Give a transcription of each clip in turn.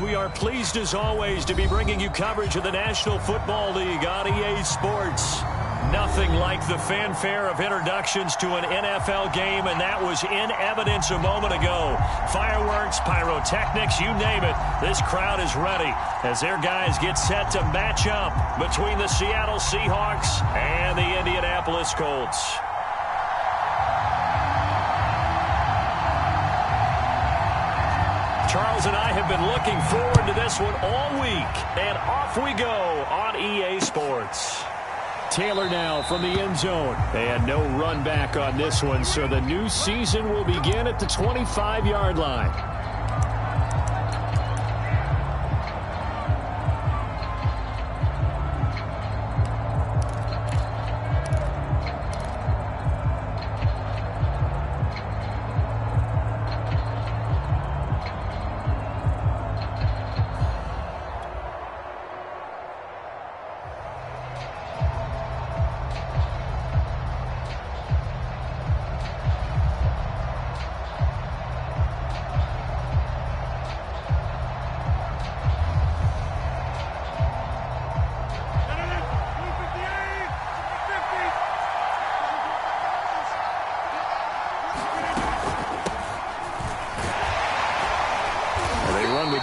We are pleased as always to be bringing you coverage of the National Football League on EA Sports. Nothing like the fanfare of introductions to an NFL game, and that was in evidence a moment ago. Fireworks, pyrotechnics, you name it. This crowd is ready as their guys get set to match up between the Seattle Seahawks and the Indianapolis Colts. Charles and I have been looking forward to this one all week, and off we go on EA Sports. Taylor now from the end zone. And no run back on this one, so the new season will begin at the 25-yard line.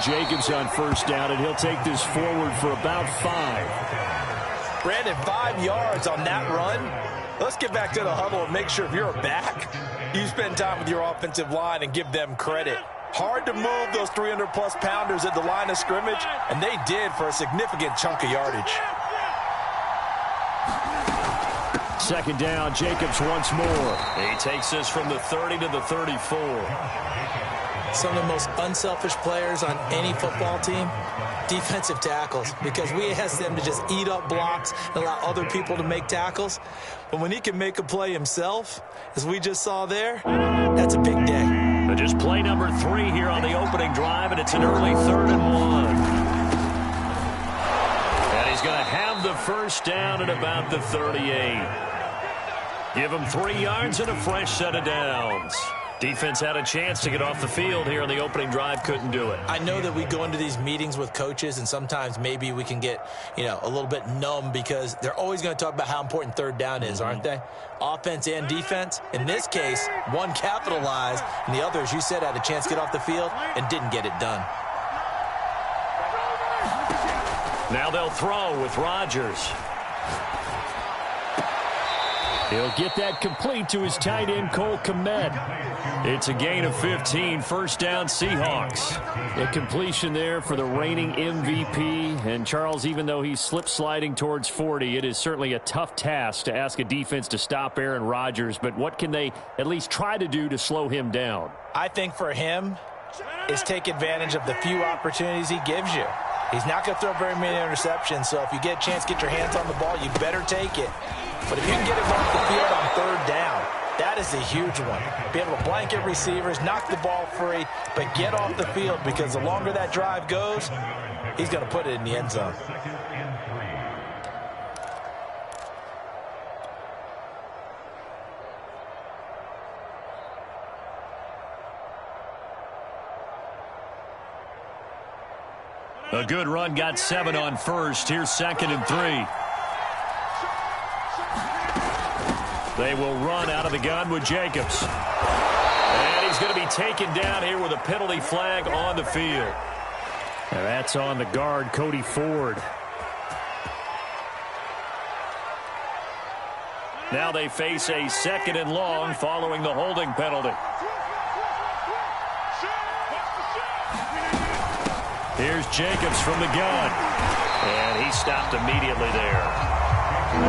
Jacobs on first down, and he'll take this forward for about 5. Brandon, 5 yards on that run. Let's get back to the huddle and make sure if you're a back, you spend time with your offensive line and give them credit. Hard to move those 300-plus pounders at the line of scrimmage, and they did for a significant chunk of yardage. Second down, Jacobs once more. He takes this from the 30 to the 34. Some of the most unselfish players on any football team, defensive tackles, because we ask them to just eat up blocks and allow other people to make tackles. But when he can make a play himself, as we just saw there, that's a big day. But just play number 3 here on the opening drive, and it's an early 3rd and 1. And he's going to have the first down at about the 38. Give him 3 yards and a fresh set of downs. Defense had a chance to get off the field here on the opening drive, couldn't do it. I know that we go into these meetings with coaches, and sometimes maybe we can get, a little bit numb because they're always going to talk about how important third down is, aren't they? Offense and defense. In this case, one capitalized, and the other, as you said, had a chance to get off the field and didn't get it done. Now they'll throw with Rodgers. He'll get that complete to his tight end, Cole Kmet. It's a gain of 15, first down Seahawks. A completion there for the reigning MVP. And Charles, even though he's slip-sliding towards 40, it is certainly a tough task to ask a defense to stop Aaron Rodgers. But what can they at least try to do to slow him down? I think for him is take advantage of the few opportunities he gives you. He's not going to throw very many interceptions, so if you get a chance to get your hands on the ball, you better take it. But if you can get him off the field on third down, that is a huge one. Be able to blanket receivers, knock the ball free, but get off the field because the longer that drive goes, he's going to put it in the end zone. A good run, got 7 on first. Here's 2nd and 3. They will run out of the gun with Jacobs. And he's going to be taken down here with a penalty flag on the field. And that's on the guard, Cody Ford. Now they face a 2nd and long following the holding penalty. Here's Jacobs from the gun. And he stopped immediately there.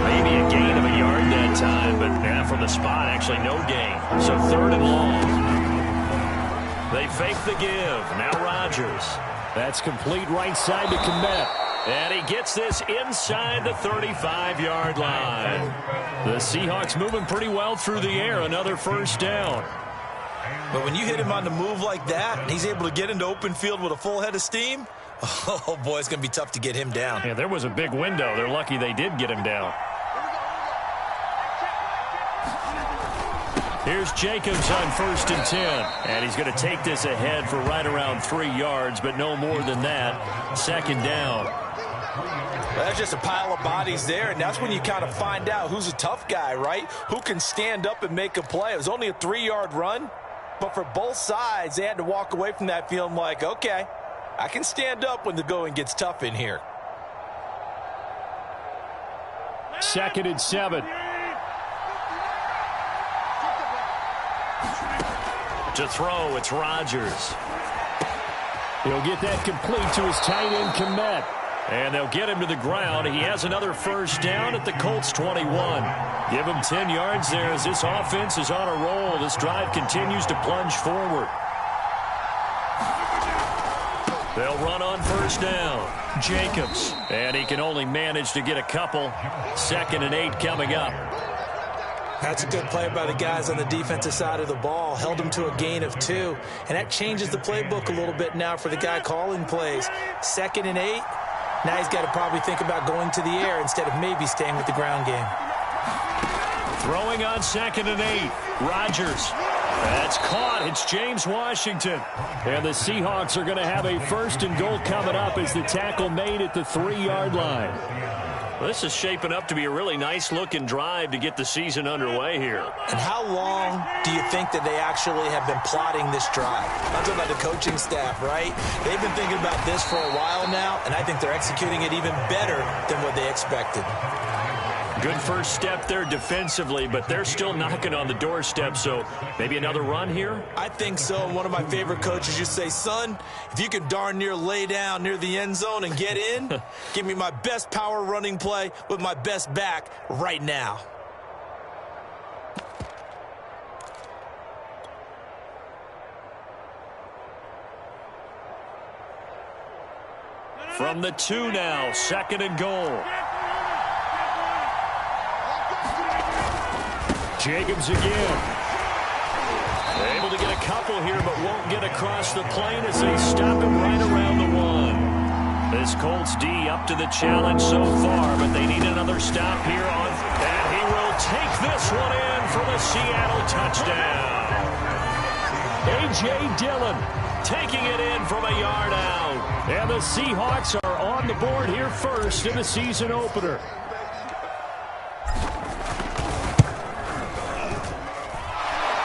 Maybe a gain of a yard that time, but from the spot, actually no gain. So 3rd and long. They fake the give. Now Rodgers. That's complete right side to Kmet. And he gets this inside the 35-yard line. The Seahawks moving pretty well through the air. Another first down. But when you hit him on the move like that, and he's able to get into open field with a full head of steam, oh, boy, it's going to be tough to get him down. Yeah, there was a big window. They're lucky they did get him down. Here's Jacobs on 1st and 10. And he's going to take this ahead for right around 3 yards, but no more than that. 2nd down. Well, that's just a pile of bodies there, and that's when you kind of find out who's a tough guy, right? Who can stand up and make a play. It was only a 3-yard run, but for both sides, they had to walk away from that feeling like, okay, I can stand up when the going gets tough in here. 2nd and 7. To throw, it's Rodgers. He'll get that complete to his tight end, Kmet. And they'll get him to the ground. He has another 1st down at the Colts 21. Give him 10 yards there as this offense is on a roll. This drive continues to plunge forward. They'll run on 1st down. Jacobs. And he can only manage to get a couple. 2nd and 8 coming up. That's a good play by the guys on the defensive side of the ball. Held them to a gain of 2. And that changes the playbook a little bit now for the guy calling plays. 2nd and 8. Now he's got to probably think about going to the air instead of maybe staying with the ground game. Throwing on 2nd and 8. Rodgers. That's caught. It's James Washington. And the Seahawks are going to have a 1st and goal coming up as the tackle made at the 3-yard line. Well, this is shaping up to be a really nice-looking drive to get the season underway here. And how long do you think that they actually have been plotting this drive? I'm talking about the coaching staff, right? They've been thinking about this for a while now, and I think they're executing it even better than what they expected. Good first step there defensively, but they're still knocking on the doorstep, so maybe another run here? I think so. And one of my favorite coaches used to say, son, if you can darn near lay down near the end zone and get in, give me my best power running play with my best back right now. From the 2 now, 2nd and goal. Jacobs again. Able to get a couple here, but won't get across the plane as they stop him right around the 1. This Colts D up to the challenge so far, but they need another stop here on. And he will take this one in for the Seattle touchdown. A.J. Dillon taking it in from a yard out. And the Seahawks are on the board here first in the season opener.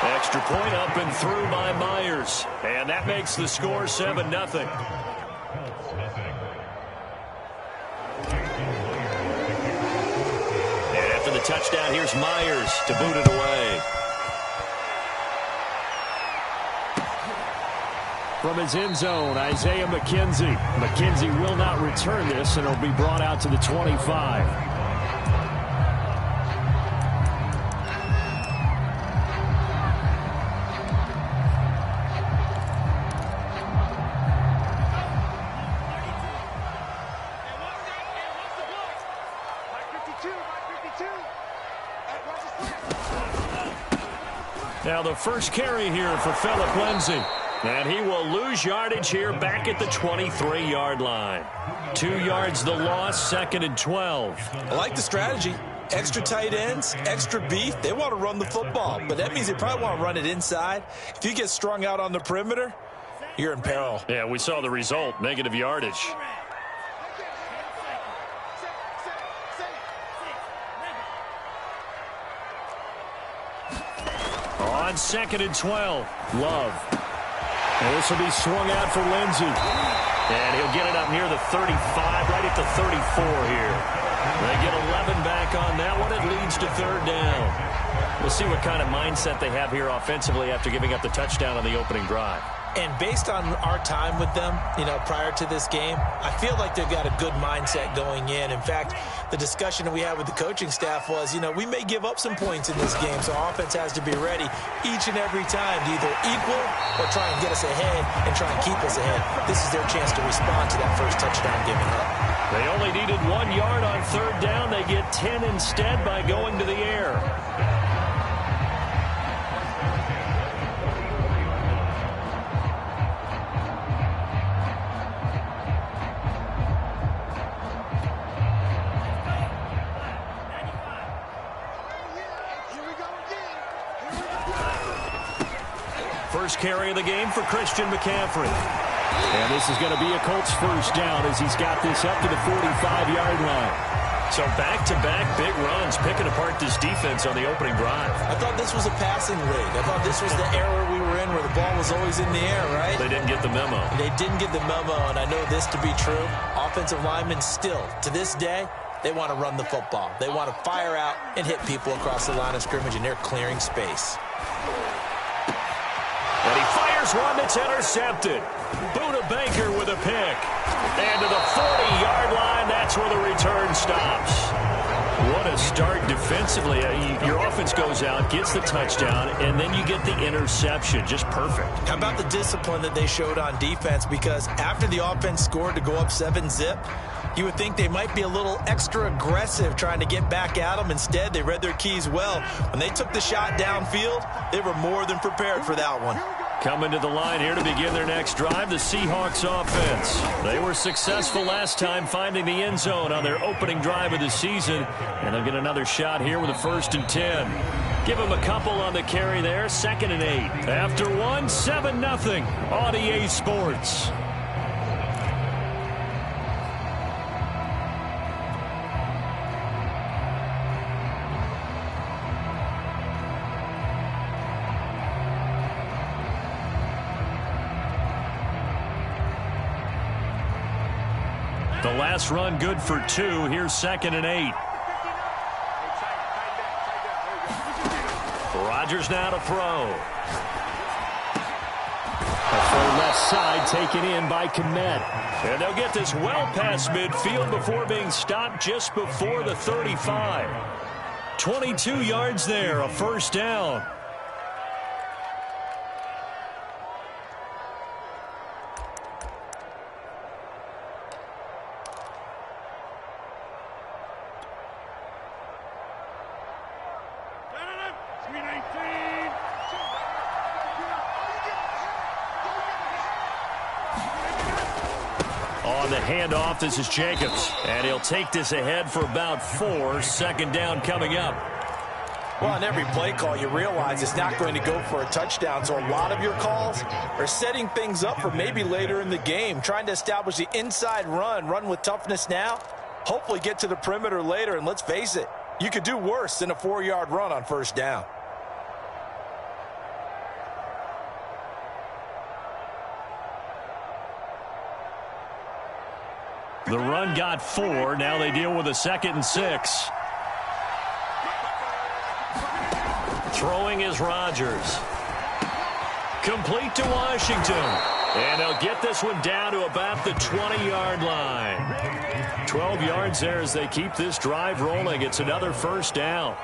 Extra point up and through by Myers. And that makes the score 7-0. And after the touchdown, here's Myers to boot it away. From his end zone, Isaiah McKenzie. McKenzie will not return this, and it'll be brought out to the 25. Now the first carry here for Phillip Lindsay. And he will lose yardage here back at the 23-yard line. 2 yards the loss, 2nd and 12. I like the strategy. Extra tight ends, extra beef. They want to run the football, but that means they probably want to run it inside. If you get strung out on the perimeter, you're in peril. Yeah, we saw the result, negative yardage. On 2nd and 12, Love. And this will be swung out for Lindsay. And he'll get it up near the 35, right at the 34 here. They get 11 back on that one. It leads to 3rd down. We'll see what kind of mindset they have here offensively after giving up the touchdown on the opening drive. And based on our time with them, prior to this game, I feel like they've got a good mindset going in. In fact, the discussion that we had with the coaching staff was, we may give up some points in this game, so our offense has to be ready each and every time to either equal or try and get us ahead and try and keep us ahead. This is their chance to respond to that first touchdown given up. They only needed 1 yard on 3rd down. They get 10 instead by going to the air. First carry of the game for Christian McCaffrey. And this is going to be a Colts first down as he's got this up to the 45-yard line. So back-to-back big runs, picking apart this defense on the opening drive. I thought this was a passing league. I thought this was the era we were in where the ball was always in the air, right? They didn't get the memo. They didn't get the memo, and I know this to be true. Offensive linemen still, to this day, they want to run the football. They want to fire out and hit people across the line of scrimmage, and they're clearing space. And he fires one that's intercepted. Buda Baker with a pick. And to the 40-yard line, that's where the return stops. What a start defensively. Your offense goes out, gets the touchdown, and then you get the interception. Just perfect. How about the discipline that they showed on defense? Because after the offense scored to go up 7-zip, you would think they might be a little extra aggressive trying to get back at them. Instead, they read their keys well. When they took the shot downfield, they were more than prepared for that one. Coming to the line here to begin their next drive, the Seahawks offense. They were successful last time finding the end zone on their opening drive of the season, and they'll get another shot here with a 1st and 10. Give them a couple on the carry there, 2nd and 8. After one, 7-0 on EA Sports. The last run good for 2. Here's 2nd and 8. Rodgers now to throw. A full left side taken in by Kmet. And they'll get this well past midfield before being stopped just before the 35. 22 yards there, a 1st down. On the handoff, this is Jacobs. And he'll take this ahead for about 4. 2nd down coming up. Well, on every play call, you realize it's not going to go for a touchdown. So a lot of your calls are setting things up for maybe later in the game, trying to establish the inside run with toughness now, hopefully get to the perimeter later. And let's face it, you could do worse than a 4-yard run on 1st down. The run got 4. Now they deal with a 2nd and 6. Throwing is Rodgers. Complete to Washington. And they'll get this one down to about the 20-yard line. 12 yards there as they keep this drive rolling. It's another 1st down.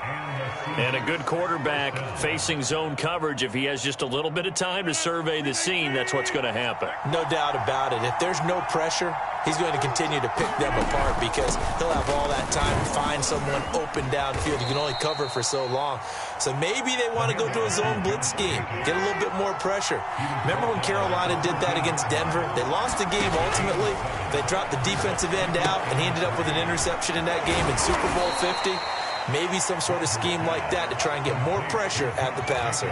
And a good quarterback facing zone coverage. If he has just a little bit of time to survey the scene, that's what's going to happen. No doubt about it. If there's no pressure, he's going to continue to pick them apart because he'll have all that time to find someone open downfield. You can only cover for so long. So maybe they want to go to a zone blitz scheme, get a little bit more pressure. Remember when Carolina did that against Denver? They lost the game ultimately. They dropped the defensive end out, and he ended up with an interception in that game in Super Bowl 50. Maybe some sort of scheme like that to try and get more pressure at the passer.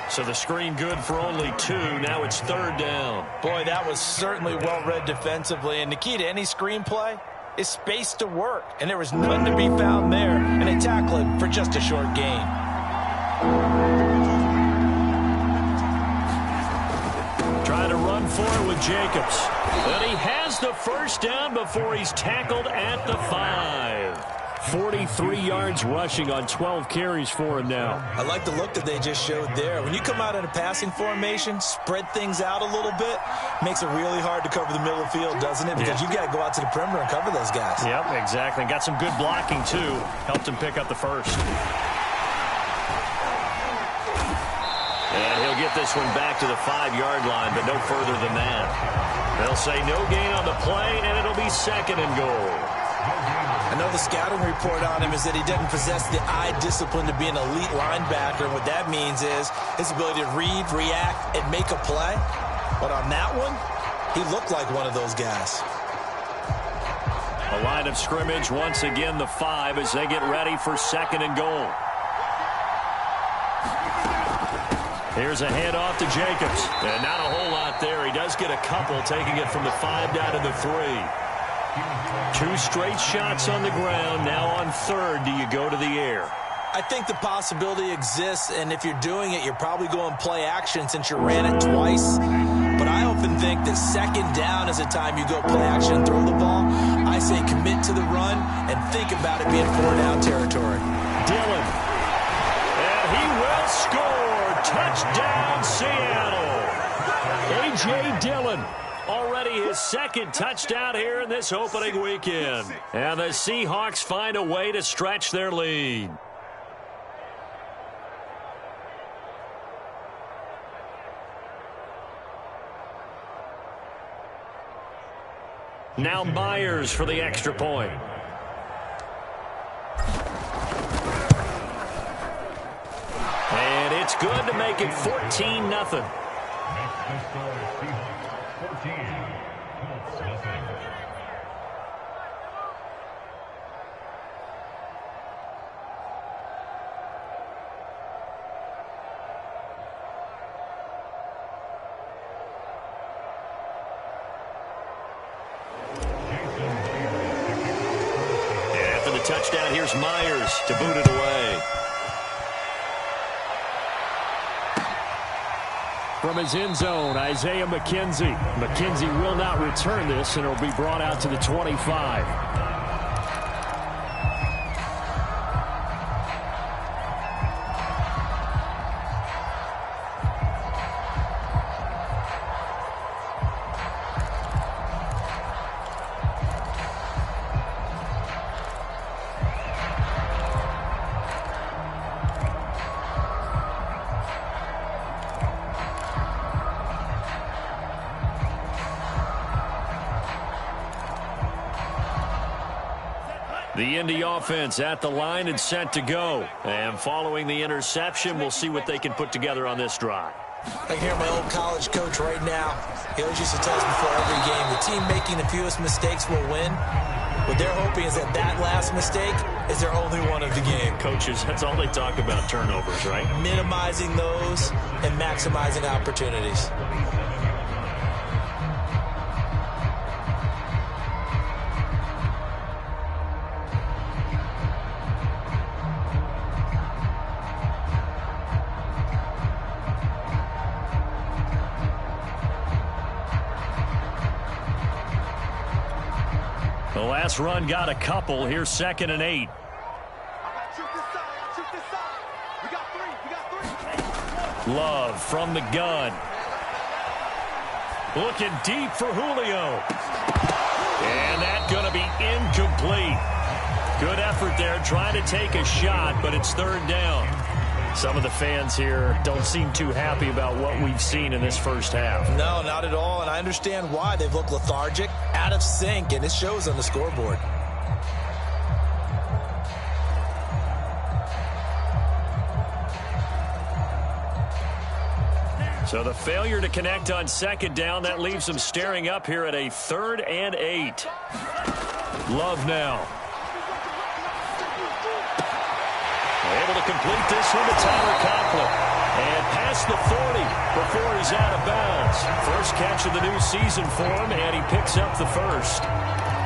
So the screen good for only 2. Now it's 3rd down. Boy, that was certainly well-read defensively. And the key to any screenplay is space to work. And there was none to be found there. And they tackle him for just a short gain. Trying to run for it with Jacobs. And he has the 1st down before he's tackled at the 5. 43 yards rushing on 12 carries for him now. I like the look that they just showed there. When you come out in a passing formation, spread things out a little bit, makes it really hard to cover the middle of the field, doesn't it? Because you got to go out to the perimeter and cover those guys. Yep, exactly. Got some good blocking, too. Helped him pick up the 1st. And he'll get this one back to the 5-yard line, but no further than that. They'll say no gain on the play, and it'll be 2nd and goal. I know the scouting report on him is that he doesn't possess the eye discipline to be an elite linebacker. And what that means is his ability to read, react, and make a play. But on that one, he looked like one of those guys. A line of scrimmage, once again the 5 as they get ready for 2nd and goal. Here's a handoff to Jacobs. And not a whole lot there. He does get a couple, taking it from the 5 down to the 3. 2 straight shots on the ground. Now on 3rd, do you go to the air? I think the possibility exists, and if you're doing it, you're probably going play action since you ran it twice. But I often think that 2nd down is the time you go play action and throw the ball. I say commit to the run and think about it being 4-down territory. Dillon. And he will score. Touchdown, Seattle. A.J. Dillon. Already his 2nd touchdown here in this opening weekend. And the Seahawks find a way to stretch their lead. Now Myers for the extra point. And it's good to make it 14-0. Touchdown, here's Myers to boot it away. From his end zone, Isaiah McKenzie. McKenzie will not return this, and it'll be brought out to the 25. The Indy offense at the line and set to go. And following the interception, we'll see what they can put together on this drive. I can hear my old college coach right now. He always used to tell us before every game, the team making the fewest mistakes will win. What they're hoping is that that last mistake is their only one of the game. Coaches, that's all they talk about, turnovers, right? Minimizing those and maximizing opportunities. The last run got a couple. Here's 2nd and 8. Love from the gun. Looking deep for Julio. And that's going to be incomplete. Good effort there trying to take a shot, but it's 3rd down. Some of the fans here don't seem too happy about what we've seen in this first half. No, not at all, and I understand why. They've looked lethargic, out of sync, and it shows on the scoreboard. So the failure to connect on 2nd down, that leaves them staring up here at a 3rd and 8. Love now. Able to complete this one to Tyler Conklin. And past the 40 before he's out of bounds. First catch of the new season for him, and he picks up the 1st.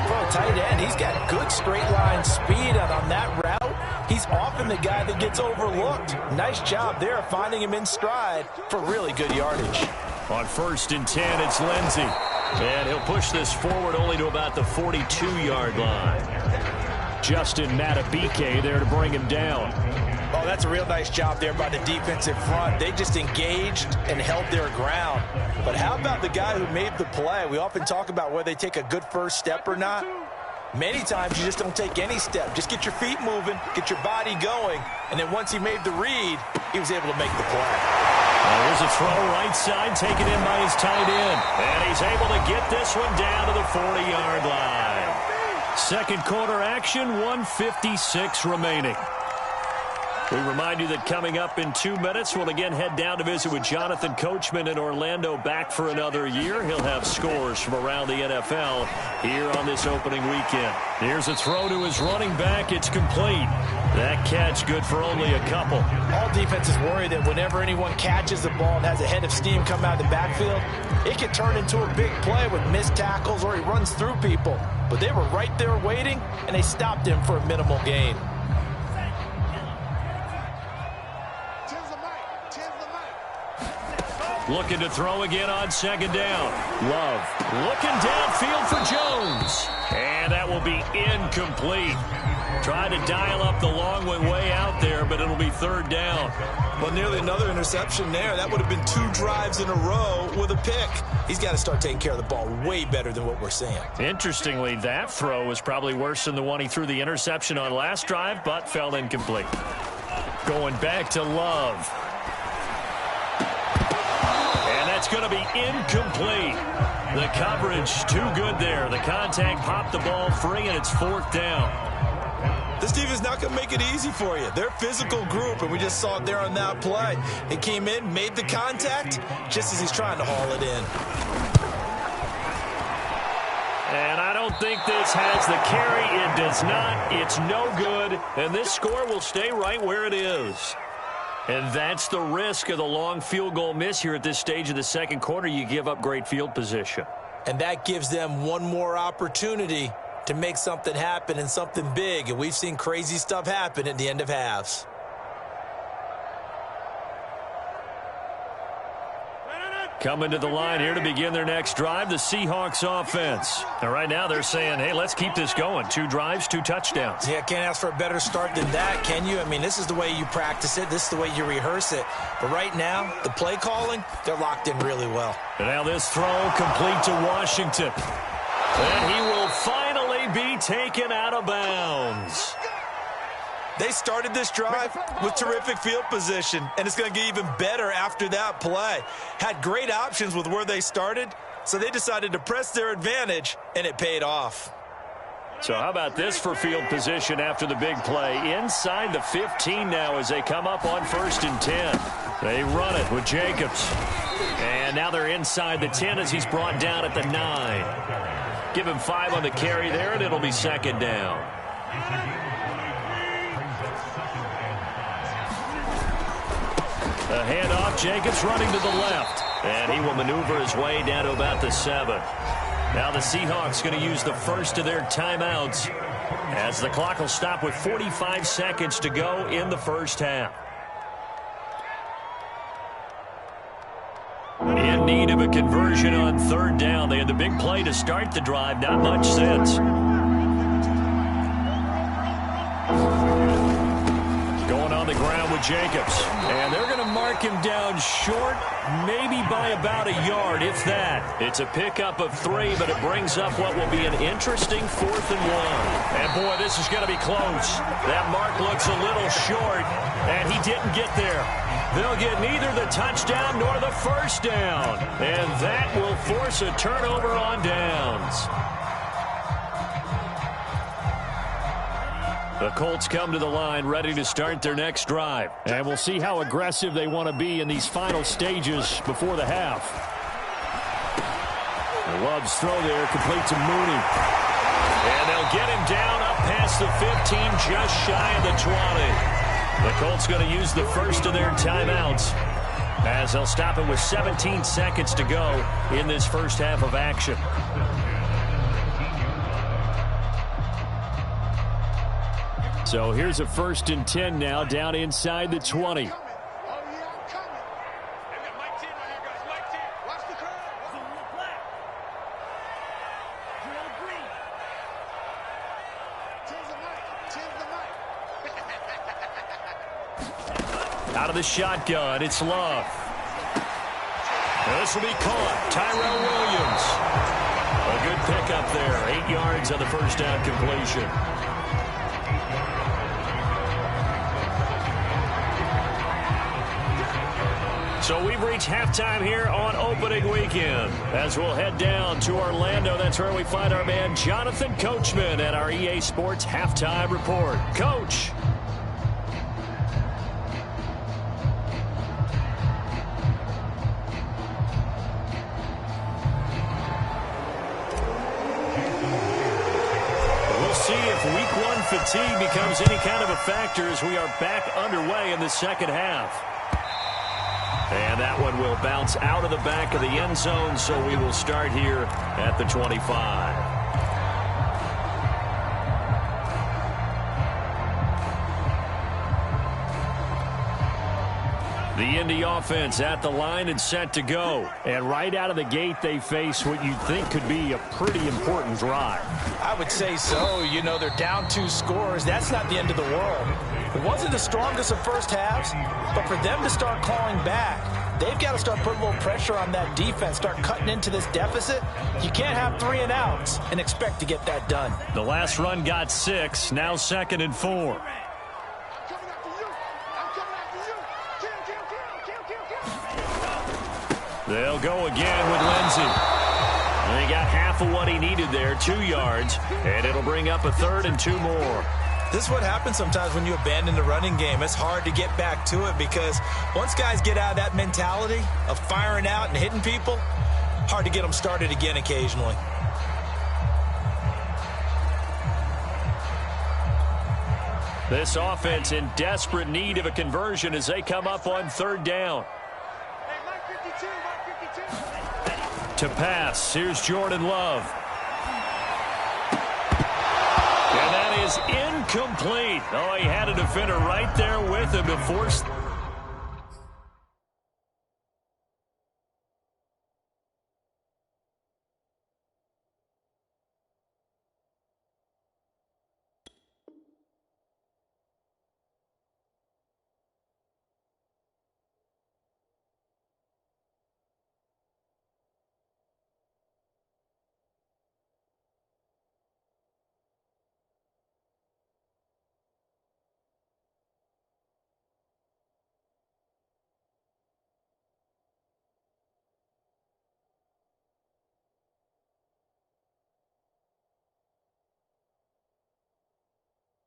For a tight end, he's got good straight line speed, and on that route, he's often the guy that gets overlooked. Nice job there finding him in stride for really good yardage. On 1st and 10, it's Lindsey. And he'll push this forward only to about the 42-yard line. Justin Matabike there to bring him down. Oh, that's a real nice job there by the defensive front. They just engaged and held their ground. But how about the guy who made the play? We often talk about whether they take a good first step or not. Many times you just don't take any step. Just get your feet moving, get your body going, and then once he made the read, he was able to make the play. Here's a throw right side taken in by his tight end. And he's able to get this one down to the 40-yard line. Second quarter action, 1:56 remaining. We remind you that coming up in 2 minutes, we'll again head down to visit with Jonathan Coachman in Orlando, back for another year. He'll have scores from around the NFL here on this opening weekend. Here's a throw to his running back. It's complete. That catch good for only a couple. All defenses worry that whenever anyone catches the ball and has a head of steam come out of the backfield, it can turn into a big play with missed tackles or he runs through people. But they were right there waiting, and they stopped him for a minimal gain. Looking to throw again on second down. Love looking downfield for Jones. And that will be incomplete. Trying to dial up the long one way out there, but it'll be third down. Well, nearly another interception there. That would have been 2 drives in a row with a pick. He's got to start taking care of the ball way better than what we're seeing. Interestingly, that throw was probably worse than the one he threw the interception on last drive, but fell incomplete. Going back to Love. It's going to be incomplete. The coverage too good there. The contact popped the ball free, and it's fourth down. This defense is not going to make it easy for you. They're a physical group, and we just saw it there on that play. It came in, made the contact, just as he's trying to haul it in. And I don't think this has the carry. It does not. It's no good, and this score will stay right where it is. And that's the risk of the long field goal miss here at this stage of the second quarter. You give up great field position. And that gives them one more opportunity to make something happen and something big. And we've seen crazy stuff happen at the end of halves. Coming to the line here to begin their next drive, the Seahawks offense. And right now they're saying, hey, let's keep this going. 2 drives, 2 touchdowns. Yeah, can't ask for a better start than that, can you? I mean, this is the way you practice it. This is the way you rehearse it. But right now, the play calling, they're locked in really well. And now this throw complete to Washington. And he will finally be taken out of bounds. They started this drive with terrific field position, and it's going to get even better after that play. Had great options with where they started, so they decided to press their advantage, and it paid off. So how about this for field position after the big play? Inside the 15 now as they come up on 1st and 10. They run it with Jacobs. And now they're inside the 10 as he's brought down at the 9. Give him 5 on the carry there, and it'll be second down. A handoff, Jacobs running to the left. And he will maneuver his way down to about the 7. Now the Seahawks going to use the first of their timeouts as the clock will stop with 45 seconds to go in the first half. In need of a conversion on 3rd down. They had the big play to start the drive. Not much since. Going on the ground with Jacobs. And they're going to mark him down short, maybe by about a yard, if that. It's a pickup of 3, but it brings up what will be an interesting 4th and 1. And, boy, this is going to be close. That mark looks a little short, and he didn't get there. They'll get neither the touchdown nor the first down. And that will force a turnover on downs. The Colts come to the line ready to start their next drive. And we'll see how aggressive they want to be in these final stages before the half. Love's throw there, complete to Mooney. And they'll get him down up past the 15, just shy of the 20. The Colts going to use the first of their timeouts as they'll stop it with 17 seconds to go in this first half of action. So here's a 1st and 10 now down inside the 20. Out of the shotgun, it's Love. This will be caught. Tyrell Williams. A good pickup there. 8 yards on the first down completion. So we've reached halftime here on opening weekend. As we'll head down to Orlando, that's where we find our man Jonathan Coachman at our EA Sports Halftime Report. Coach. fatigue becomes any kind of a factor as we are back underway in the second half. And that one will bounce out of the back of the end zone, so we will start here at the 25. The Indy offense at the line and set to go. And right out of the gate, they face what you'd think could be a pretty important drive. I would say so. You know, they're down 2 scores. That's not the end of the world. It wasn't the strongest of first halves, but for them to start clawing back, they've got to start putting a little pressure on that defense, start cutting into this deficit. You can't have 3 and outs and expect to get that done. The last run got 6, now 2nd and 4. They'll go again with Lindsey. And he got half of what he needed there, 2 yards, and it'll bring up a 3rd and 2 more. This is what happens sometimes when you abandon the running game. It's hard to get back to it because once guys get out of that mentality of firing out and hitting people, hard to get them started again occasionally. This offense in desperate need of a conversion as they come up on 3rd down. To pass, here's Jordan Love. And that is incomplete. Oh, he had a defender right there with him to force.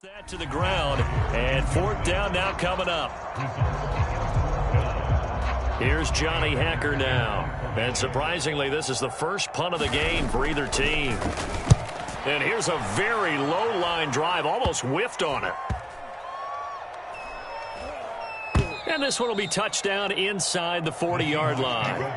That to the ground, and 4th down now coming up. Here's Johnny Hecker now. And surprisingly, this is the first punt of the game for either team. And here's a very low line drive, almost whiffed on it. And this one will be touchdown inside the 40-yard line.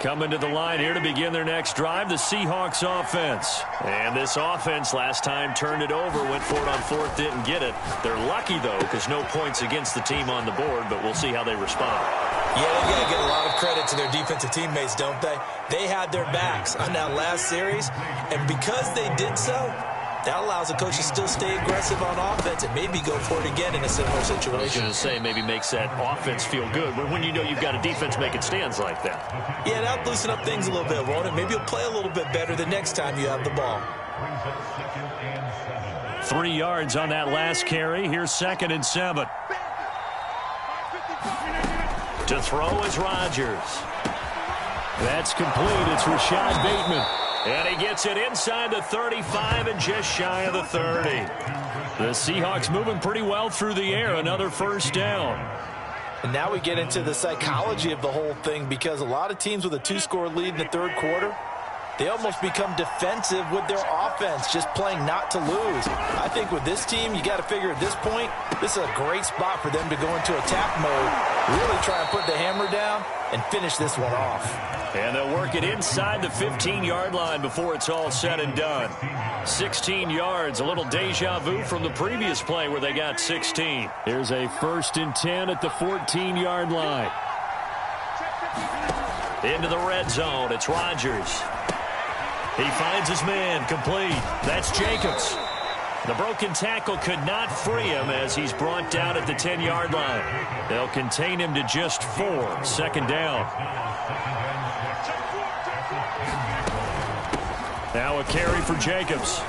Coming to the line here to begin their next drive, the Seahawks offense. And this offense last time turned it over, went for it on 4th, didn't get it. They're lucky, though, because no points against the team on the board, but we'll see how they respond. Yeah, they got to get a lot of credit to their defensive teammates, don't they? They had their backs on that last series, and because they did so, that allows the coach to still stay aggressive on offense and maybe go for it again in a similar situation. I was going to say maybe makes that offense feel good, but when you know you've got a defense making stands like that. Yeah, that'll loosen up things a little bit, won't it? Maybe you'll play a little bit better the next time you have the ball. 3 yards on that last carry. Here's 2nd and 7. To throw is Rodgers. That's complete. It's Rashad Bateman. And he gets it inside the 35 and just shy of the 30. The Seahawks moving pretty well through the air. Another 1st down. And now we get into the psychology of the whole thing because a lot of teams with a 2-score lead in the 3rd quarter, they almost become defensive with their offense, just playing not to lose. I think with this team, you got to figure at this point, this is a great spot for them to go into attack mode, really try and put the hammer down and finish this one off. And they'll work it inside the 15-yard line before it's all said and done. 16 yards, a little deja vu from the previous play where they got 16. Here's a 1st and 10 at the 14-yard line. Into the red zone, it's Rodgers. He finds his man, complete. That's Jacobs. The broken tackle could not free him as he's brought down at the 10-yard line. They'll contain him to just 4, 2nd down. Now a carry for Jacobs.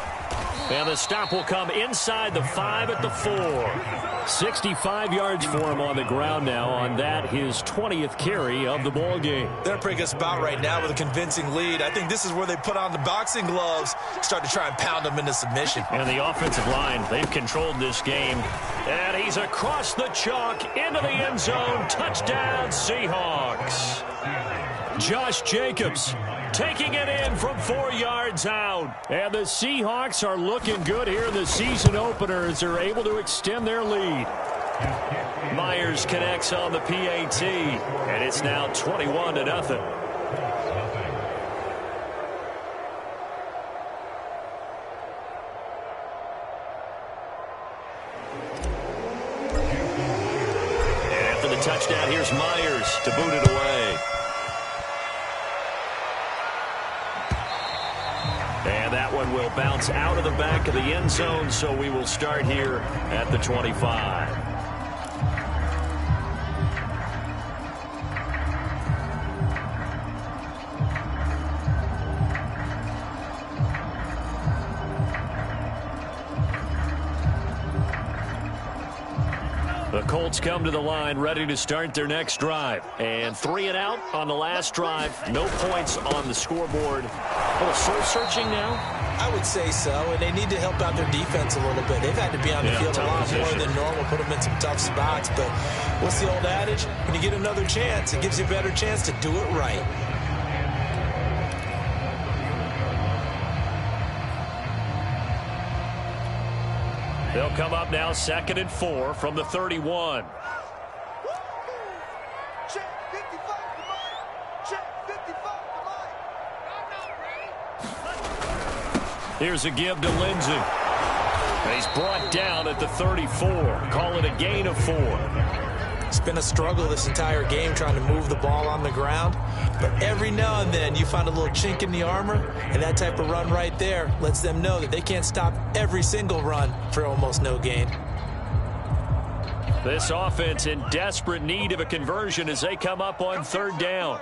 And the stop will come inside the 5 at the 4. 65 yards for him on the ground now on that, his 20th carry of the ball game. They're in a pretty good spot right now with a convincing lead. I think this is where they put on the boxing gloves, start to try and pound them into submission. And the offensive line, they've controlled this game. And he's across the chalk into the end zone. Touchdown, Seahawks. Josh Jacobs taking it in from 4 yards out. And the Seahawks are looking good here in the season opener as they're able to extend their lead. Myers connects on the PAT, and it's now 21-0. And after the touchdown, here's Myers to boot it away. And that one will bounce out of the back of the end zone, so we will start here at the 25. The Colts come to the line ready to start their next drive. And 3 and out on the last drive. No points on the scoreboard. A little soul-searching now? I would say so, and they need to help out their defense a little bit. They've had to be on the field a lot more than normal, put them in some tough spots. But what's the old adage? When you get another chance, it gives you a better chance to do it right. They'll come up now 2nd and 4 from the 31. Here's a give to Lindsey. And he's brought down at the 34. Call it a gain of 4. It's been a struggle this entire game trying to move the ball on the ground. But every now and then you find a little chink in the armor, and that type of run right there lets them know that they can't stop every single run for almost no gain. This offense in desperate need of a conversion as they come up on 3rd down.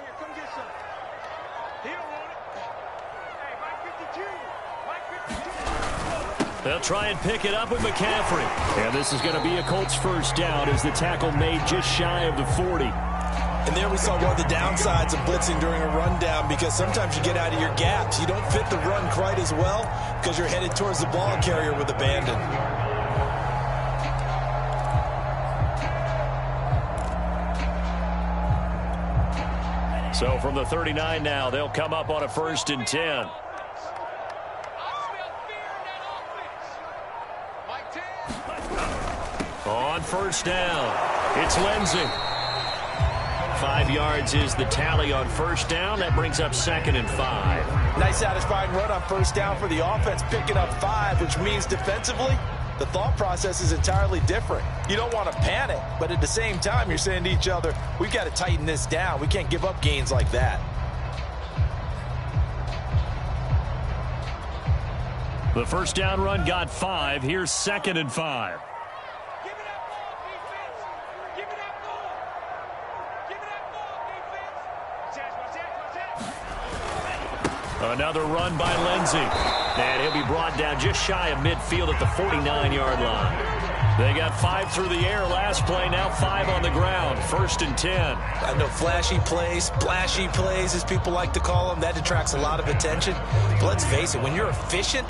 They'll try and pick it up with McCaffrey. And this is going to be a Colts first down as the tackle made just shy of the 40. And there we saw one of the downsides of blitzing during a rundown, because sometimes you get out of your gaps. You don't fit the run quite as well because you're headed towards the ball carrier with abandon. So from the 39 now, they'll come up on a 1st and 10. On 1st down, it's Lindsey. 5 yards is the tally on 1st down. That brings up 2nd and 5. Nice satisfying run on 1st down for the offense, picking up 5, which means defensively, the thought process is entirely different. You don't want to panic, but at the same time, you're saying to each other, we've got to tighten this down. We can't give up gains like that. The 1st down run got 5. Here's 2nd and 5. Another run by Lindsey. And he'll be brought down just shy of midfield at the 49-yard line. They got 5 through the air last play, now 5 on the ground. 1st and 10. I know flashy plays, splashy plays, as people like to call them, that attracts a lot of attention. But let's face it, when you're efficient,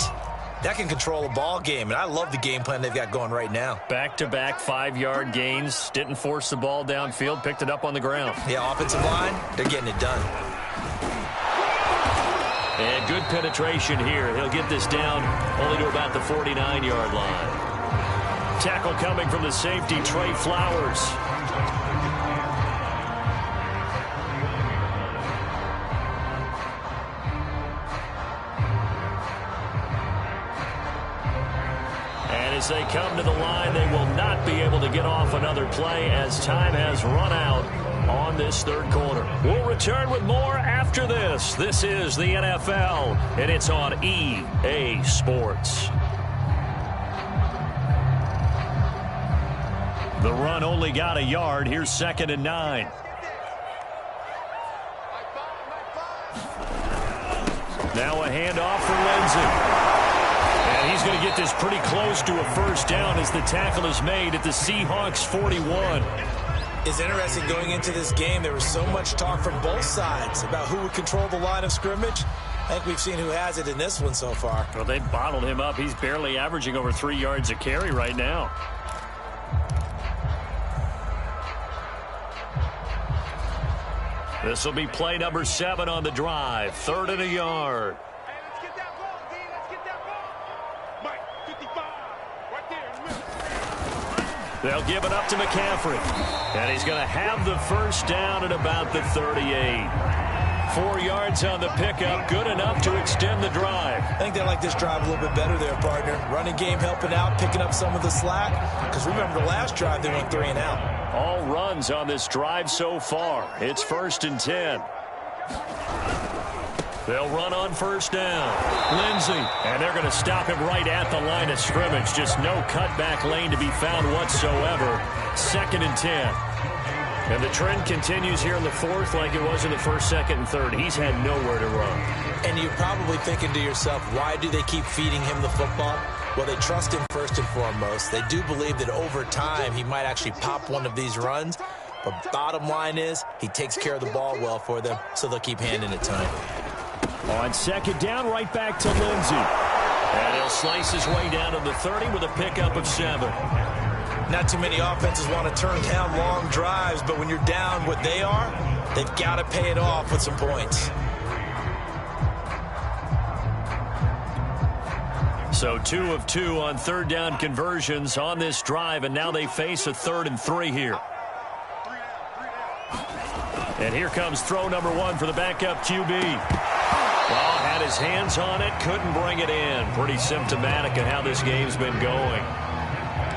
that can control a ball game. And I love the game plan they've got going right now. Back-to-back 5-yard gains. Didn't force the ball downfield, picked it up on the ground. Yeah, offensive line, they're getting it done. And good penetration here. He'll get this down only to about the 49-yard line. Tackle coming from the safety, Trey Flowers. And as they come to the line, they will not be able to get off another play as time has run out on this 3rd quarter. We'll return with more after this. This is the NFL, and it's on EA Sports. The run only got a yard. Here's 2nd and 9. Now a handoff for Lindsey. And He's going to get this pretty close to a first down as the tackle is made at the Seahawks 41. It's interesting going into this game. There was so much talk from both sides about who would control the line of scrimmage. I think we've seen who has it in this one so far. Well, they bottled him up. He's barely averaging over 3 yards a carry right now. This will be play number 7 on the drive. 3rd and a yard. They'll give it up to McCaffrey. And he's going to have the first down at about the 38. 4 yards on the pickup, good enough to extend the drive. I think they like this drive a little bit better there, partner. Running game helping out, picking up some of the slack. Because remember, the last drive, they went 3 and out. All runs on this drive so far. It's 1st and 10. They'll run on first down. Lindsey, and they're going to stop him right at the line of scrimmage. Just no cutback lane to be found whatsoever. 2nd and 10. And the trend continues here in the 4th like it was in the 1st, 2nd, and 3rd. He's had nowhere to run. And you're probably thinking to yourself, why do they keep feeding him the football? Well, they trust him first and foremost. They do believe that over time he might actually pop one of these runs. But bottom line is he takes care of the ball well for them, so they'll keep handing it to him. On 2nd down, right back to Lindsey. And he'll slice his way down to the 30 with a pickup of 7. Not too many offenses want to turn down long drives, but when you're down what they are, they've got to pay it off with some points. So 2 of 2 on 3rd down conversions on this drive, and now they face a 3rd and 3 here. And here comes throw number 1 for the backup QB. Well, had his hands on it, couldn't bring it in. Pretty symptomatic of how this game's been going.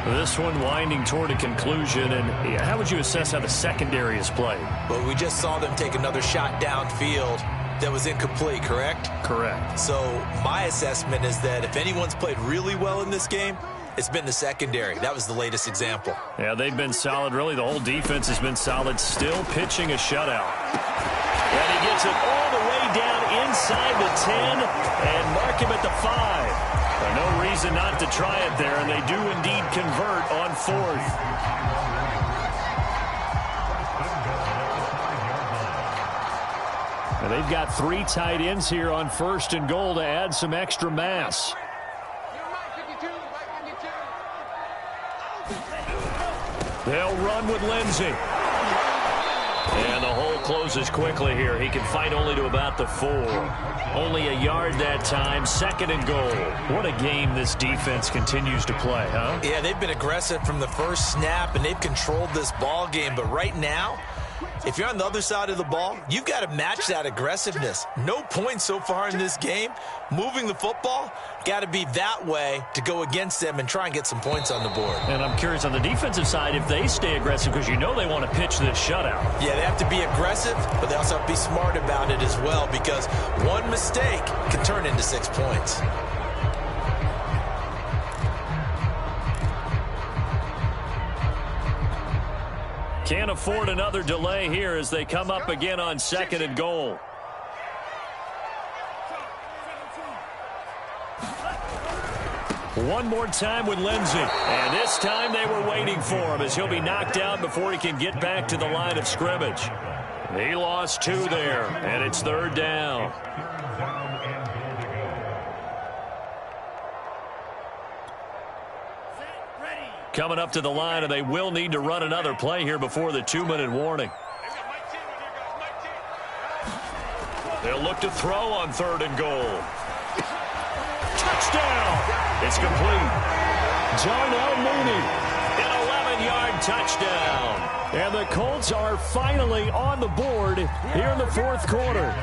This one winding toward a conclusion, and how would you assess how the secondary has played? Well, we just saw them take another shot downfield that was incomplete, correct? Correct. So my assessment is that if anyone's played really well in this game, it's been the secondary. That was the latest example. Yeah, they've been solid. Really, the whole defense has been solid. Still pitching a shutout. And he gets it all the way down inside the 10 and mark him at the 5. No reason not to try it there, and they do indeed convert on 4th. And they've got 3 tight ends here on 1st and goal to add some extra mass. They'll run with Lindsey. And the hole closes quickly here. He can fight only to about the 4. Only a yard that time. 2nd and goal. What a game this defense continues to play, huh? Yeah, they've been aggressive from the first snap, and they've controlled this ball game. But right now, if you're on the other side of the ball, you've got to match that aggressiveness. No points so far in this game. Moving the football, got to be that way to go against them and try and get some points on the board. And I'm curious on the defensive side if they stay aggressive, because you know they want to pitch this shutout. Yeah, they have to be aggressive, but they also have to be smart about it as well, because one mistake can turn into 6 points. Can't afford another delay here as they come up again on 2nd and goal. One more time with Lindsey. And this time they were waiting for him as he'll be knocked out before he can get back to the line of scrimmage. He lost 2 there, and it's 3rd down. Coming up to the line, and they will need to run another play here before the 2-minute warning. They'll look to throw on 3rd and goal. Touchdown! It's complete. Darnell Mooney, an 11-yard touchdown. And the Colts are finally on the board here in the 4th quarter.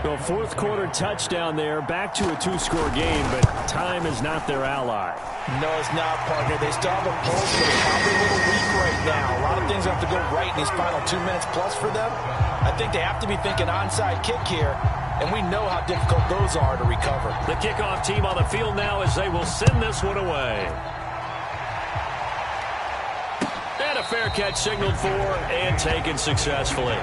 A 4th quarter touchdown there, back to a 2-score game, but time is not their ally. No, it's not, partner. They still have a pulse, but it's probably a little weak right now. A lot of things have to go right in these final 2 minutes plus for them. I think they have to be thinking onside kick here, and we know how difficult those are to recover. The kickoff team on the field now as they will send this one away. And a fair catch signaled for and taken successfully.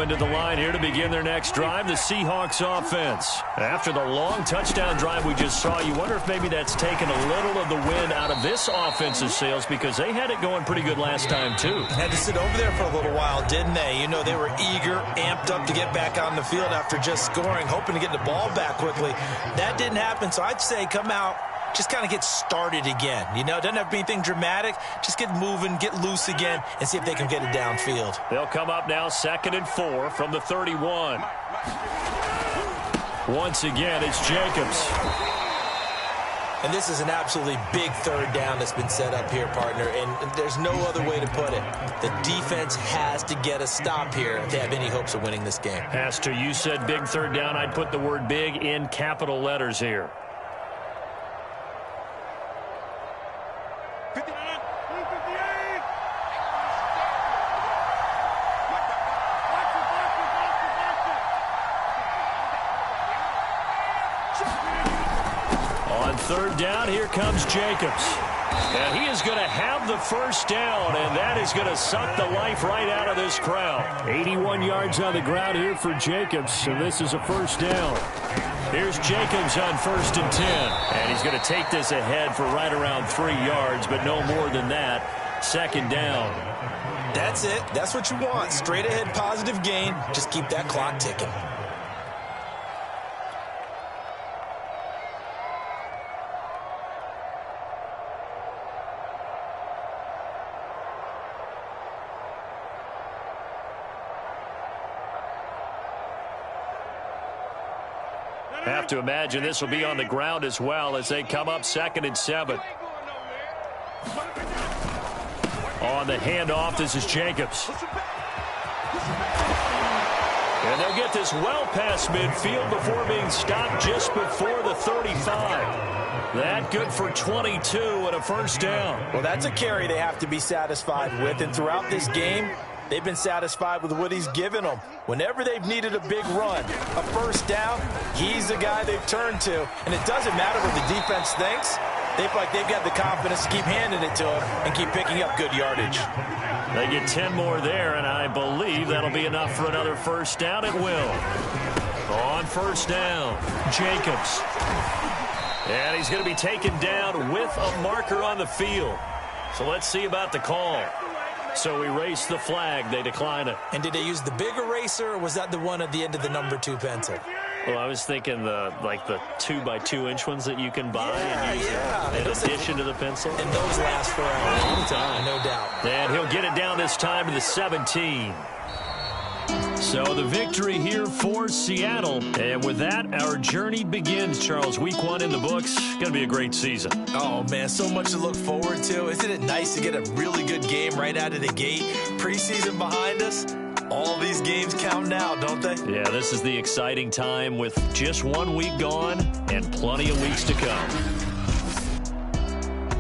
coming to the line here to begin their next drive, the Seahawks offense. After the long touchdown drive we just saw, you wonder if maybe that's taken a little of the wind out of this offense's sails because they had it going pretty good last time, too. Had to sit over there for a little while, didn't they? You know, they were eager, amped up to get back on the field after just scoring, hoping to get the ball back quickly. That didn't happen, so I'd say come out, just kind of get started again. You know, it doesn't have to be anything dramatic. Just get moving, get loose again, and see if they can get it downfield. They'll come up now 2nd and 4 from the 31. Once again, it's Jacobs. And this is an absolutely big third down that's been set up here, partner, and there's no other way to put it. The defense has to get a stop here if they have any hopes of winning this game. Pastor, you said big third down. I'd put the word big in capital letters here. On third down, here comes Jacobs. And he is going to have the first down, and that is going to suck the life right out of this crowd. 81 yards on the ground here for Jacobs, and this is a first down. Here's Jacobs on 1st and 10. And he's going to take this ahead for right around 3 yards, but no more than that. 2nd down. That's it. That's what you want. Straight ahead positive gain. Just keep that clock ticking. Have to imagine this will be on the ground as well as they come up 2nd and 7. On the handoff, this is Jacobs. And they'll get this well past midfield before being stopped just before the 35. That good for 22 and a first down. Well, that's a carry they have to be satisfied with, and throughout this game, they've been satisfied with what he's given them. Whenever they've needed a big run, a first down, he's the guy they've turned to. And it doesn't matter what the defense thinks. They feel like they've got the confidence to keep handing it to him and keep picking up good yardage. They get 10 more there, and I believe that'll be enough for another first down. It will. On first down, Jacobs. And he's going to be taken down with a marker on the field. So let's see about the call. So erase the flag. They decline it. And did they use the big eraser, or was that the one at the end of the number 2 pencil? Well, I was thinking the 2x2-inch ones that you can buy and use in addition to the pencil. And those last for a long time, no doubt. And he'll get it down this time to the 17. So the victory here for Seattle. And with that, our journey begins, Charles. Week 1 in the books. Going to be a great season. Oh, man, so much to look forward to. Isn't it nice to get a really good game right out of the gate? Preseason behind us. All these games count now, don't they? Yeah, this is the exciting time with just 1 week gone and plenty of weeks to come.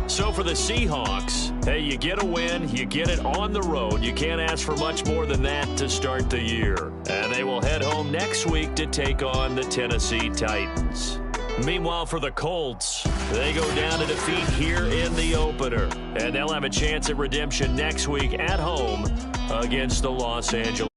So for the Seahawks, hey, you get a win, you get it on the road. You can't ask for much more than that to start the year. And they will head home next week to take on the Tennessee Titans. Meanwhile, for the Colts, they go down to defeat here in the opener. And they'll have a chance at redemption next week at home against the Los Angeles